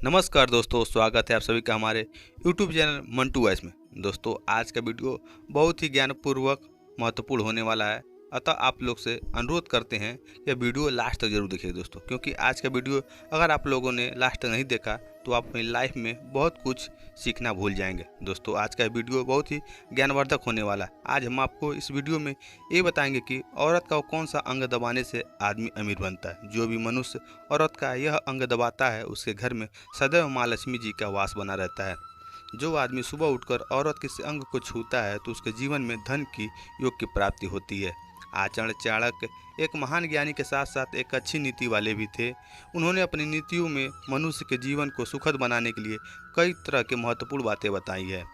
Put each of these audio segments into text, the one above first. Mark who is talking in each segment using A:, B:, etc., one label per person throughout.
A: नमस्कार दोस्तों, स्वागत है आप सभी का हमारे YouTube चैनल मंटू वॉइस में। दोस्तों, आज का वीडियो बहुत ही ज्ञानपूर्वक महत्वपूर्ण होने वाला है, अतः आप लोग से अनुरोध करते हैं कि यह वीडियो लास्ट तक जरूर देखिए दोस्तों, क्योंकि आज का वीडियो अगर आप लोगों ने लास्ट तक नहीं देखा तो आप अपनी लाइफ में बहुत कुछ सीखना भूल जाएंगे। दोस्तों, आज का वीडियो बहुत ही ज्ञानवर्धक होने वाला है। आज हम आपको इस वीडियो में ये बताएंगे कि औरत का वो कौन सा अंग दबाने से आदमी अमीर बनता है। जो भी मनुष्य औरत का यह अंग दबाता है उसके घर में सदैव माँ लक्ष्मी जी का वास बना रहता है। जो आदमी सुबह उठकर औरत के इस अंग को छूता है तो उसके जीवन में धन की योग की प्राप्ति होती है। आचरण चाणक्य एक महान ज्ञानी के साथ साथ एक अच्छी नीति वाले भी थे। उन्होंने अपनी नीतियों में मनुष्य के जीवन को सुखद बनाने के लिए कई तरह के महत्वपूर्ण बातें बताई है।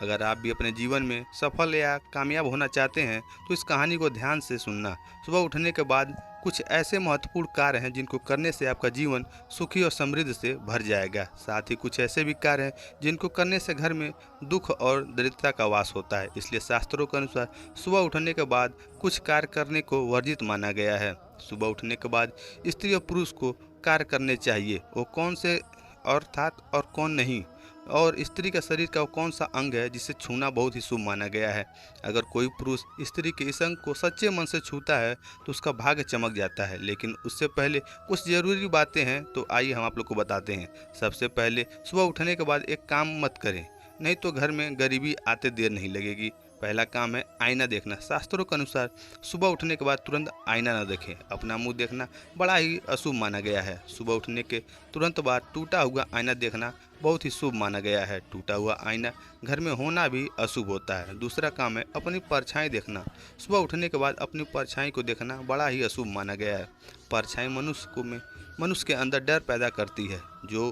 A: अगर आप भी अपने जीवन में सफल या कामयाब होना चाहते हैं तो इस कहानी को ध्यान से सुनना। सुबह उठने के बाद कुछ ऐसे महत्वपूर्ण कार्य हैं जिनको करने से आपका जीवन सुखी और समृद्ध से भर जाएगा। साथ ही कुछ ऐसे भी कार्य हैं जिनको करने से घर में दुख और दरिद्रता का वास होता है। इसलिए शास्त्रों के अनुसार सुबह उठने के बाद कुछ कार्य करने को वर्जित माना गया है। सुबह उठने के बाद स्त्री और पुरुष को कार्य करने चाहिए, वो कौन से अर्थात और कौन नहीं, और स्त्री का शरीर का वो कौन सा अंग है जिसे छूना बहुत ही शुभ माना गया है। अगर कोई पुरुष स्त्री के इस अंग को सच्चे मन से छूता है तो उसका भाग्य चमक जाता है। लेकिन उससे पहले कुछ ज़रूरी बातें हैं, तो आइए हम आप लोग को बताते हैं। सबसे पहले सुबह उठने के बाद एक काम मत करें, नहीं तो घर में गरीबी आते देर नहीं लगेगी। पहला काम है आईना देखना। शास्त्रों के अनुसार सुबह उठने के बाद तुरंत आईना न देखें। अपना मुंह देखना बड़ा ही अशुभ माना गया है। सुबह उठने के तुरंत बाद टूटा हुआ आईना देखना बहुत ही शुभ माना गया है। टूटा हुआ आईना घर में होना भी अशुभ होता है। दूसरा काम है अपनी परछाई देखना। सुबह उठने के बाद अपनी परछाई को देखना बड़ा ही अशुभ माना गया है। परछाई मनुष्य के अंदर डर पैदा करती है। जो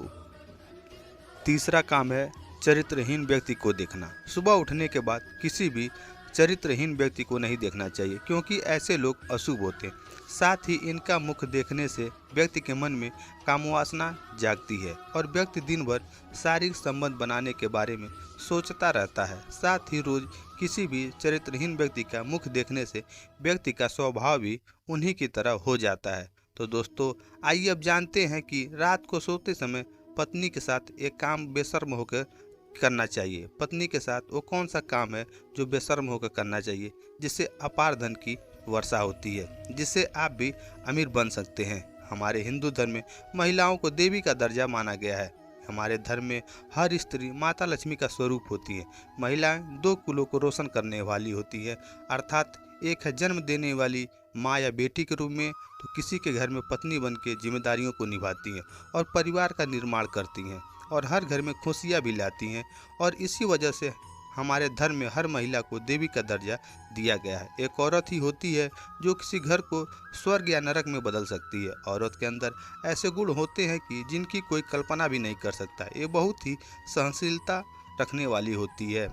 A: तीसरा काम है चरित्रहीन व्यक्ति को देखना। सुबह उठने के बाद किसी भी चरित्रहीन व्यक्ति को नहीं देखना चाहिए, क्योंकि ऐसे लोग अशुभ होते हैं। साथ ही इनका मुख देखने से व्यक्ति के मन में कामवासना जागती है और व्यक्ति दिन भर शारीरिक संबंध बनाने के बारे में सोचता रहता है। साथ ही रोज किसी भी चरित्रहीन व्यक्ति का मुख देखने से व्यक्ति का स्वभाव भी उन्हीं की तरह हो जाता है। तो दोस्तों, आइए अब जानते हैं कि रात को सोते समय पत्नी के साथ एक काम बेशर्म होकर करना चाहिए। पत्नी के साथ वो कौन सा काम है जो बेशर्म होकर करना चाहिए, जिससे अपार धन की वर्षा होती है, जिससे आप भी अमीर बन सकते हैं। हमारे हिंदू धर्म में महिलाओं को देवी का दर्जा माना गया है। हमारे धर्म में हर स्त्री माता लक्ष्मी का स्वरूप होती है। महिलाएं दो कुलों को रोशन करने वाली होती है, अर्थात एक है जन्म देने वाली माँ या बेटी के रूप में, तो किसी के घर में पत्नी बन के जिम्मेदारियों को निभाती हैं और परिवार का निर्माण करती हैं और हर घर में खुशियाँ भी लाती हैं। और इसी वजह से हमारे धर्म में हर महिला को देवी का दर्जा दिया गया है। एक औरत ही होती है जो किसी घर को स्वर्ग या नरक में बदल सकती है। औरत के अंदर ऐसे गुण होते हैं कि जिनकी कोई कल्पना भी नहीं कर सकता। ये बहुत ही सहनशीलता रखने वाली होती है।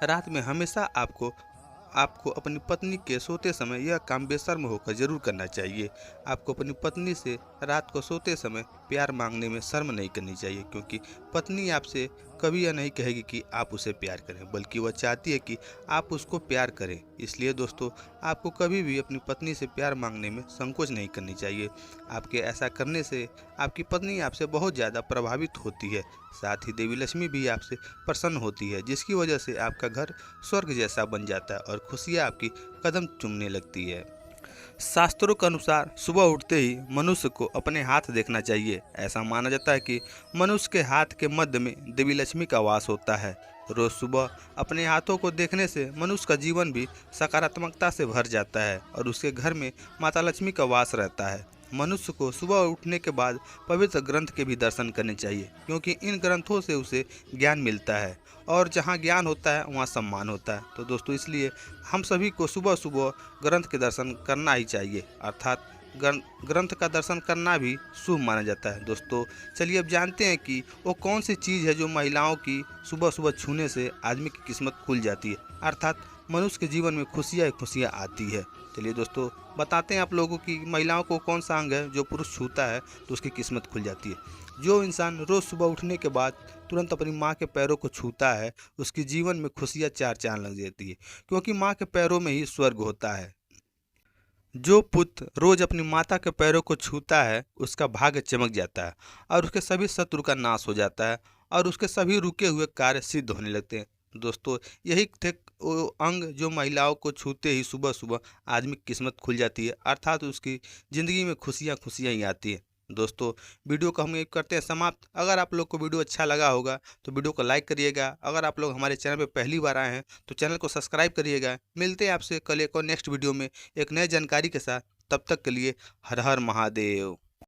A: रात में हमेशा आपको अपनी पत्नी के सोते समय यह काम बेशर्म होकर जरूर करना चाहिए। आपको अपनी पत्नी से रात को सोते समय प्यार मांगने में शर्म नहीं करनी चाहिए, क्योंकि पत्नी आपसे कभी यह नहीं कहेगी कि आप उसे प्यार करें, बल्कि वह चाहती है कि आप उसको प्यार करें। इसलिए दोस्तों, आपको कभी भी अपनी पत्नी से प्यार मांगने में संकोच नहीं करनी चाहिए। आपके ऐसा करने से आपकी पत्नी आपसे बहुत ज़्यादा प्रभावित होती है। साथ ही देवी लक्ष्मी भी आपसे प्रसन्न होती है, जिसकी वजह से आपका घर स्वर्ग जैसा बन जाता है और खुशियाँ आपकी कदम चूमने लगती है। शास्त्रों के अनुसार सुबह उठते ही मनुष्य को अपने हाथ देखना चाहिए। ऐसा माना जाता है कि मनुष्य के हाथ के मध्य में देवी लक्ष्मी का वास होता है। रोज सुबह अपने हाथों को देखने से मनुष्य का जीवन भी सकारात्मकता से भर जाता है और उसके घर में माता लक्ष्मी का वास रहता है। मनुष्य को सुबह उठने के बाद पवित्र ग्रंथ के भी दर्शन करने चाहिए, क्योंकि इन ग्रंथों से उसे ज्ञान मिलता है और जहाँ ज्ञान होता है वहाँ सम्मान होता है। तो दोस्तों, इसलिए हम सभी को सुबह सुबह ग्रंथ के दर्शन करना ही चाहिए, अर्थात ग्रंथ का दर्शन करना भी शुभ माना जाता है। दोस्तों, चलिए अब जानते हैं कि वो कौन सी चीज़ है जो महिलाओं की सुबह सुबह छूने से आदमी की किस्मत खुल जाती है, अर्थात मनुष्य के जीवन में खुशियाँ आती है। चलिए दोस्तों, बताते हैं आप लोगों की महिलाओं को कौन सा अंग है जो पुरुष छूता है तो उसकी किस्मत खुल जाती है। जो इंसान रोज़ सुबह उठने के बाद तुरंत अपनी माँ के पैरों को छूता है उसके जीवन में खुशियाँ चार चांद लग जाती है, क्योंकि माँ के पैरों में ही स्वर्ग होता है। जो पुत्र रोज अपनी माता के पैरों को छूता है उसका भाग्य चमक जाता है और उसके सभी शत्रु का नाश हो जाता है और उसके सभी रुके हुए कार्य सिद्ध होने लगते हैं। दोस्तों, यही थे वो अंग जो महिलाओं को छूते ही सुबह सुबह आदमी की किस्मत खुल जाती है, अर्थात उसकी ज़िंदगी में खुशियाँ खुशियाँ ही आती हैं। दोस्तों, वीडियो को हम ये करते हैं समाप्त। अगर आप लोग को वीडियो अच्छा लगा होगा तो वीडियो को लाइक करिएगा। अगर आप लोग हमारे चैनल पे पहली बार आए हैं तो चैनल को सब्सक्राइब करिएगा। मिलते हैं आपसे कल एक और नेक्स्ट वीडियो में एक नई जानकारी के साथ। तब तक के लिए हर हर महादेव।